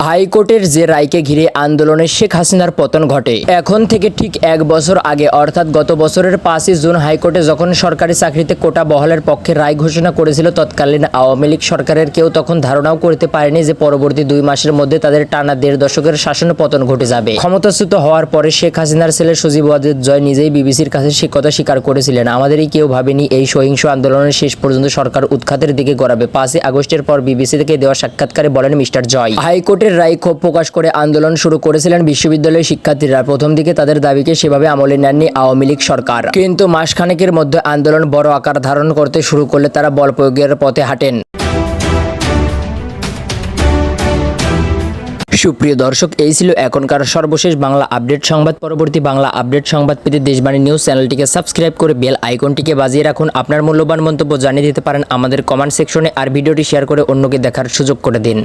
হাইকোর্টের যে রায়কে ঘিরে আন্দোলনে শেখ হাসিনার পতন ঘটে। এখন থেকে ঠিক এক বছর আগে অর্থাৎ গত বছরের 5ই জুন হাইকোর্টে যখন সরকারি চাকরিতে কোটা বহালের পক্ষে রায় ঘোষণা করেছিল তৎকালীন আওয়ামী লীগ সরকারের কেউ তখন ধারণাও করতে পারেনি যে পরবর্তী 2 মাসের মধ্যে তাদের টানা 1.5 দশকের শাসন পতন ঘটে যাবে। ক্ষমতাচ্যুত হওয়ার পরে শেখ হাসিনার ছেলে সজীব ওয়াজেদ জয় নিজেই বিবিসির কাছে সে কথা স্বীকার করেছিলেন, আমাদেরই কেউ ভাবেনি এই সহিংস আন্দোলনের শেষ পর্যন্ত সরকার উৎখাতের দিকে গড়াবে। 5ই আগস্টের পর বিবিসি থেকে দেওয়া সাক্ষাৎকারে বলেন মিস্টার জয়, হাইকোর্টের রায় ক্ষোভ প্রকাশ করে আন্দোলন শুরু করেছিলেন বিশ্ববিদ্যালয়ের শিক্ষার্থীরা। প্রথম দিকে তাদের দাবিকে সেভাবে আমলে নেননি আওয়ামী লীগ সরকার, কিন্তু মাসখানেকের মধ্যে আন্দোলন বড় আকার ধারণ করতে শুরু করলে তারা বল প্রয়োগের পথে হাঁটেন। সুপ্রিয় দর্শক, এই ছিল এখনকার সর্বশেষ বাংলা আপডেট সংবাদ। পরবর্তী বাংলা আপডেট সংবাদ পেতে দেশবাণী নিউজ চ্যানেলটিকে সাবস্ক্রাইব করে বেল আইকনটিকে বাজিয়ে রাখুন। আপনার মূল্যবান মন্তব্য জানিয়ে দিতে পারেন আমাদের কমেন্ট সেকশনে, আর ভিডিওটি শেয়ার করে অন্যকে দেখার সুযোগ করে দিন।